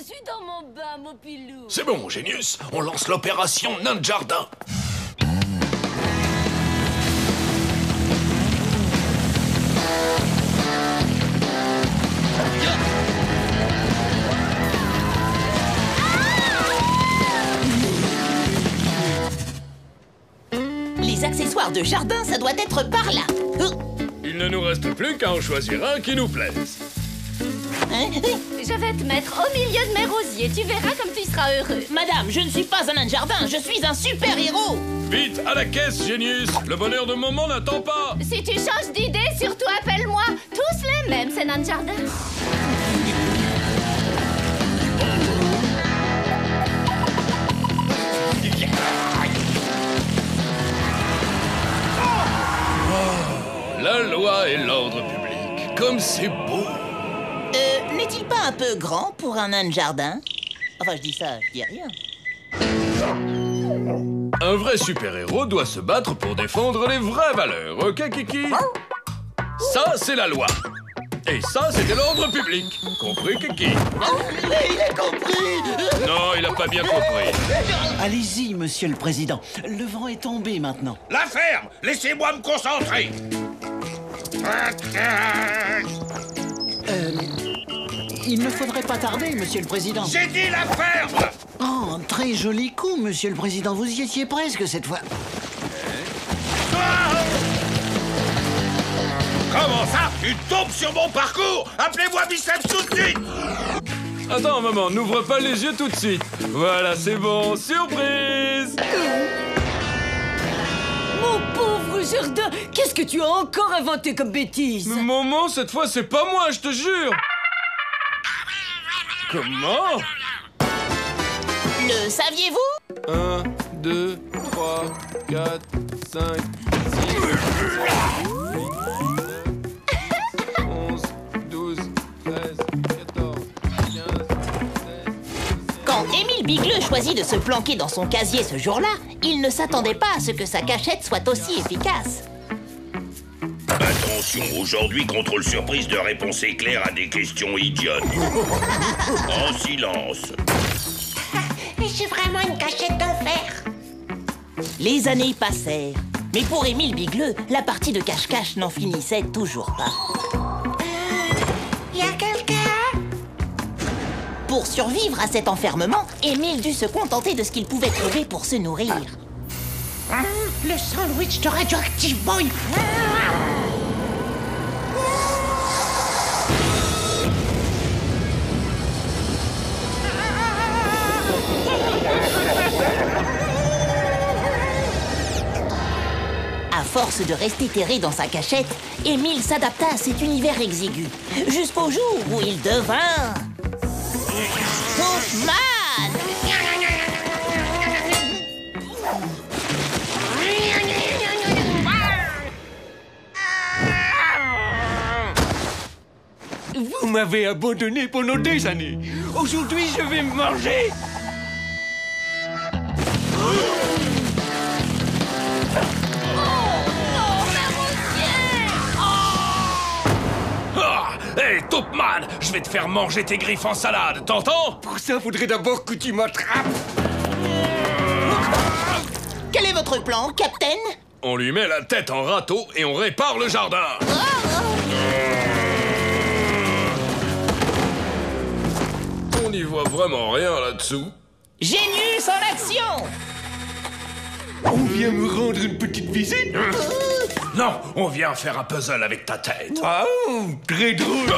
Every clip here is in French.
Je suis dans mon bain, mon pilou. C'est bon, Génius, on lance l'opération Nain de Jardin. Les accessoires de jardin, ça doit être par là. Il ne nous reste plus qu'à en choisir un qui nous plaise. Je vais te mettre au milieu de mes rosiers. Tu verras comme tu seras heureux. Madame, je ne suis pas un nain de jardin, je suis un super-héros. Vite, à la caisse, Génius. Le bonheur de Maman n'attend pas. Si tu changes d'idée, surtout appelle-moi. Tous les mêmes, ces nains de jardin. La loi et l'ordre public. Comme c'est beau. N'est-il pas un peu grand pour un nain de jardin? Enfin, je dis ça, je dis rien. Un vrai super-héros doit se battre pour défendre les vraies valeurs, ok, Kiki? Ça, c'est la loi. Et ça, c'était l'ordre public. Compris, Kiki? Il a compris! Non, il a pas bien compris. Allez-y, monsieur le président. Le vent est tombé maintenant. La ferme! Laissez-moi me concentrer! Il ne faudrait pas tarder, monsieur le président. J'ai dit la ferme! Oh, très joli coup, monsieur le président. Vous y étiez presque cette fois. Comment ça? Tu tombes sur mon parcours? Appelez-moi biceps tout de suite! Attends, maman, n'ouvre pas les yeux tout de suite. Voilà, c'est bon. Surprise! Mon pauvre jardin, qu'est-ce que tu as encore inventé comme bêtise? Maman, cette fois, c'est pas moi, je te jure. Comment? Le saviez-vous? 1, 2, 3, 4, 5, 6, 11, 12, 13, 14, 15, 16... Quand Émile Bigleux choisit de se planquer dans son casier ce jour-là, il ne s'attendait pas à ce que sa cachette soit aussi efficace. Attention, aujourd'hui, contrôle surprise de réponse éclair à des questions idiotes. En silence. Mais c'est vraiment une cachette d'enfer. Les années passèrent. Mais pour Émile Bigleux, la partie de cache-cache n'en finissait toujours pas. Y a quelqu'un? Pour survivre à cet enfermement, Émile dut se contenter de ce qu'il pouvait trouver pour se nourrir. Le sandwich de Radioactive Boy. À force de rester terré dans sa cachette, Émile s'adapta à cet univers exigu, jusqu'au jour où il devint... Tootman! Vous m'avez abandonné pendant des années. Aujourd'hui, je vais me manger. Hé, Tootman, je vais te faire manger tes griffes en salade, t'entends? Pour ça, faudrait d'abord que tu m'attrapes. Quel est votre plan, Captain? On lui met la tête en râteau et on répare le jardin. On n'y voit vraiment rien là-dessous. Génius en action! On vient me rendre une petite visite. Non, on vient faire un puzzle avec ta tête. Ah, très drôle.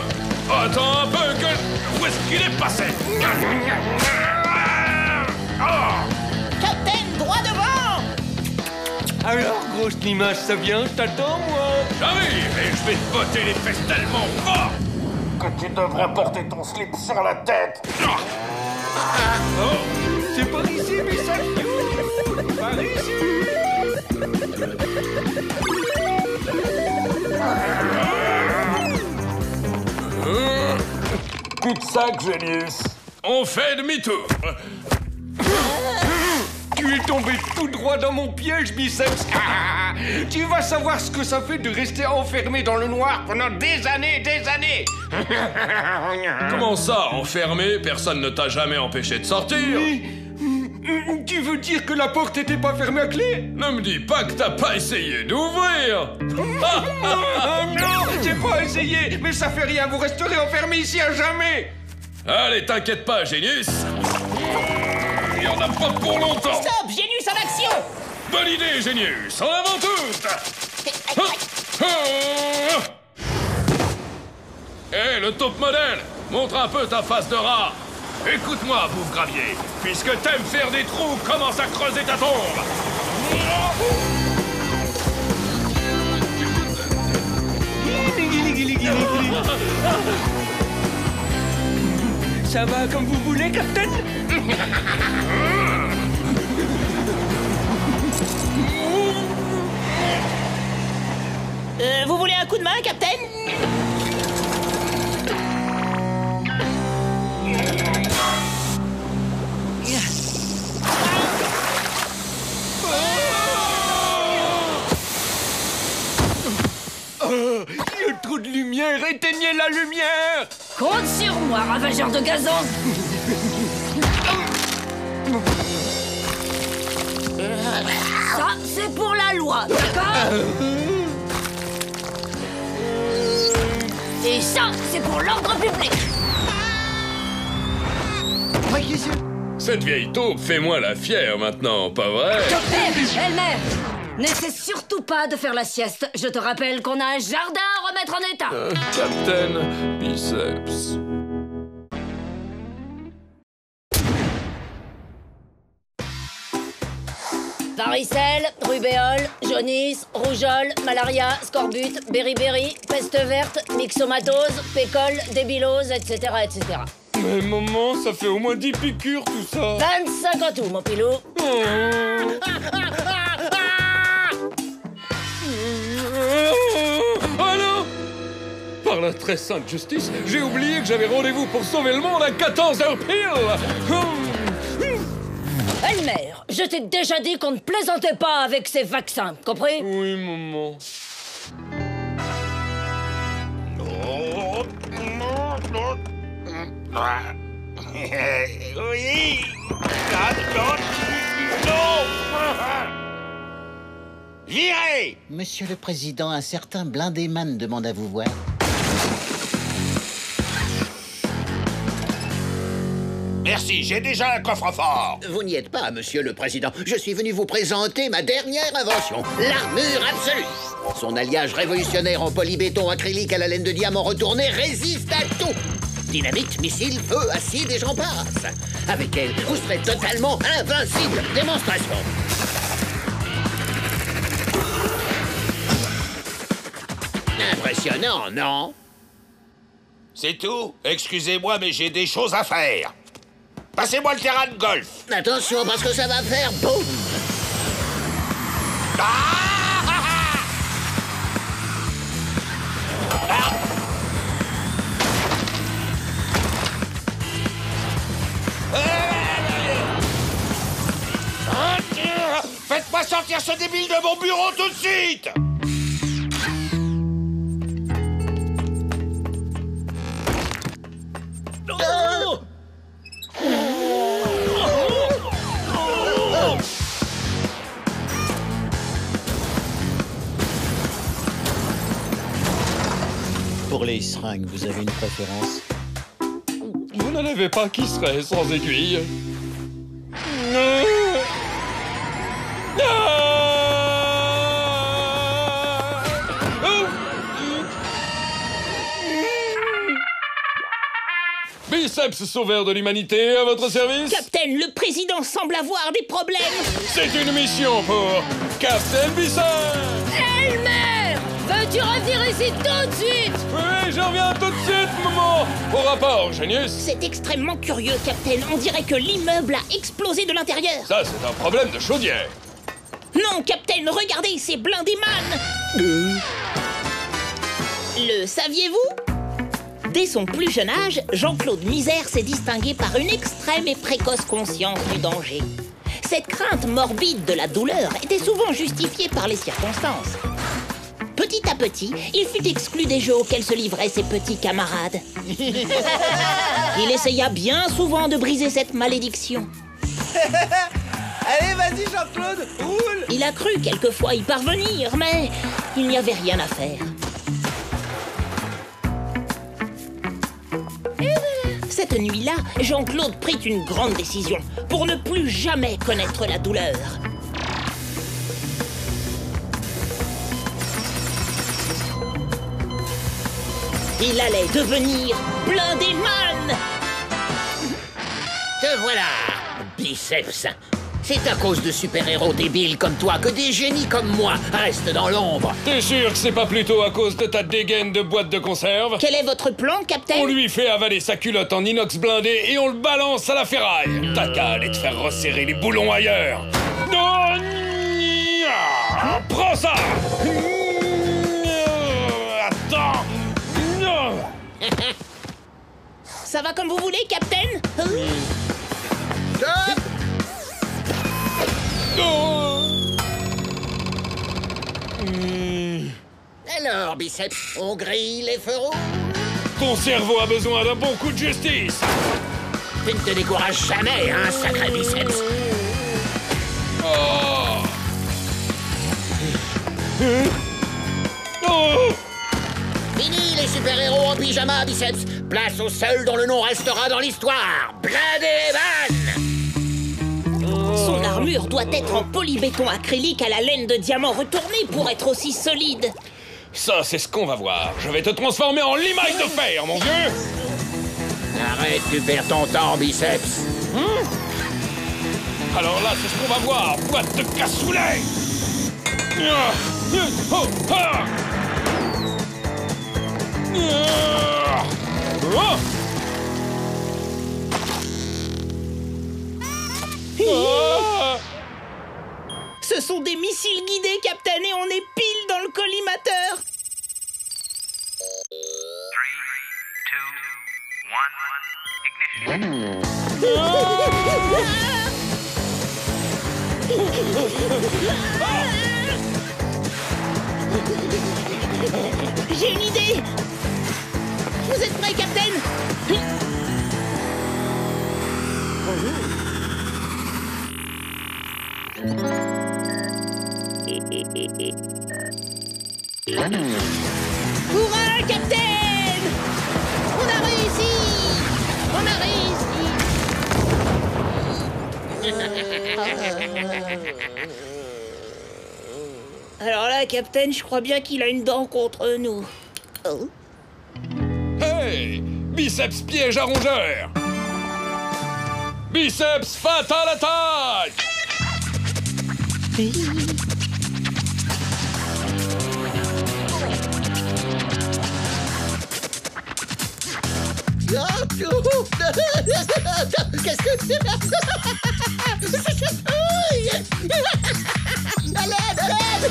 Attends un peu que... Où est-ce qu'il est passé? Captain, droit devant! Alors, grosse limace, ça vient, je t'attends, moi. J'arrive et je vais te botter les fesses tellement fort que tu devrais porter ton slip sur la tête. C'est par ici, mais ça fume. Par ici. Cul-de-sac, Génius. On fait demi-tour. Tu es tombé tout droit dans mon piège, Biceps. Tu vas savoir ce que ça fait de rester enfermé dans le noir pendant des années et des années. Comment ça, enfermé? Personne ne t'a jamais empêché de sortir. Tu veux dire que la porte était pas fermée à clé? Ne me dis pas que t'as pas essayé d'ouvrir. Non, j'ai pas essayé, mais ça fait rien, vous resterez enfermé ici à jamais. Allez, t'inquiète pas, Génius. Il y en a pas pour longtemps. Stop, Génius en action! Bonne idée, Génius. En avant toute. Hé, le top modèle, montre un peu ta face de rat. Écoute-moi, bouffe gravier. Puisque t'aimes faire des trous, commence à creuser ta tombe. Ça va comme vous voulez, Captain? Vous voulez un coup de main, Captain? Il y a trop de lumière, éteignez la lumière! Compte sur moi, ravageur de gazon. Ça, c'est pour la loi, d'accord? Et ça, c'est pour l'ordre public. Cette vieille taupe fait moi la fière maintenant, pas vrai? Elmer, n'essaie surtout pas de faire la sieste. Je te rappelle qu'on a un jardin à remettre en état. Captain Biceps. Varicelle, rubéole, jaunisse, rougeole, malaria, scorbut, beriberi, peste verte, myxomatose, pécole, débilose, etc., etc. Mais maman, ça fait au moins 10 piqûres tout ça. 25 en tout, mon pilou. Allô? Par la très sainte justice, j'ai oublié que j'avais rendez-vous pour sauver le monde à 14h pile. Elmer, je t'ai déjà dit qu'on ne plaisantait pas avec ces vaccins, compris? Oui, maman. Oui. Virez! Monsieur le Président, un certain Blindéman demande à vous voir. Merci, j'ai déjà un coffre-fort. Vous n'y êtes pas, Monsieur le Président. Je suis venu vous présenter ma dernière invention, l'armure absolue. Son alliage révolutionnaire en polybéton acrylique à la laine de diamant retournée résiste à tout. Dynamite, missile, feu, acide et j'en passe. Avec elle, vous serez totalement invincible. Démonstration. Impressionnant, non? C'est tout? Excusez-moi, mais j'ai des choses à faire. Passez-moi le terrain de golf. Attention, parce que ça va faire boum. Faites-moi sortir ce débile de mon bureau tout de suite! Pour les seringues, vous avez une préférence? Vous n'en avez pas qui serait sans aiguille. Biceps, sauveur de l'humanité, à votre service. Captain, le président semble avoir des problèmes. C'est une mission pour Captain Biceps. Elmer, veux-tu revenir ici tout de suite? Oui, je reviens tout de suite, maman. Au rapport, Génius. C'est extrêmement curieux, Captain. On dirait que l'immeuble a explosé de l'intérieur. Ça, c'est un problème de chaudière. Non, Captain, regardez, c'est Blindéman. Le saviez-vous? Dès son plus jeune âge, Jean-Claude Misère s'est distingué par une extrême et précoce conscience du danger. Cette crainte morbide de la douleur était souvent justifiée par les circonstances. Petit à petit, il fut exclu des jeux auxquels se livraient ses petits camarades. Il essaya bien souvent de briser cette malédiction. Allez, vas-y, Jean-Claude, roule! Il a cru quelquefois y parvenir, mais il n'y avait rien à faire. Et voilà. Cette nuit-là, Jean-Claude prit une grande décision pour ne plus jamais connaître la douleur. Il allait devenir Blindéman. Te voilà, Biceps. C'est à cause de super-héros débiles comme toi que des génies comme moi restent dans l'ombre. T'es sûr que c'est pas plutôt à cause de ta dégaine de boîte de conserve? Quel est votre plan, Captain? On lui fait avaler sa culotte en inox blindé et on le balance à la ferraille. T'as qu'à aller te faire resserrer les boulons ailleurs. Non, prends ça. Attends. Ça va comme vous voulez, Captain? Stop! Alors, Biceps, on grille les feux rouges? Ton cerveau a besoin d'un bon coup de justice. Tu ne te décourages jamais, hein, sacré Biceps? Oh. Oh. Fini les super-héros en pyjama, Biceps. Place au seul dont le nom restera dans l'histoire. Blindéman. Son armure doit être en polybéton acrylique à la laine de diamant retournée pour être aussi solide. Ça, c'est ce qu'on va voir. Je vais te transformer en limaille de fer, mon vieux. Arrête, tu perds ton temps, Biceps. Alors là, c'est ce qu'on va voir. Boîte de cassoulet. Ce sont des missiles guidés, Captain, et on est pile dans le collimateur. 3, 2, 1, ignition! J'ai une idée. Vous êtes prêts, Captain? Hurrah, Captain! On a réussi! On a réussi! Alors là, Captain, je crois bien qu'il a une dent contre nous. Oh. Hey! Biceps piège à rongeur! Biceps fatal attaque! Qu'est-ce que c'est? À l'aide, à l'aide!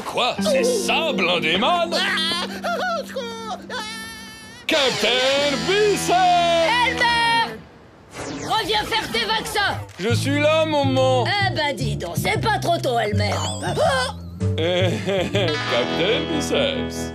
Quoi? C'est ça, Blindéman? Captain Biceps! Elmer! Reviens faire tes vaccins! Je suis là, maman! Eh ben dis donc, c'est pas trop tôt, Elmer. Captain Biceps!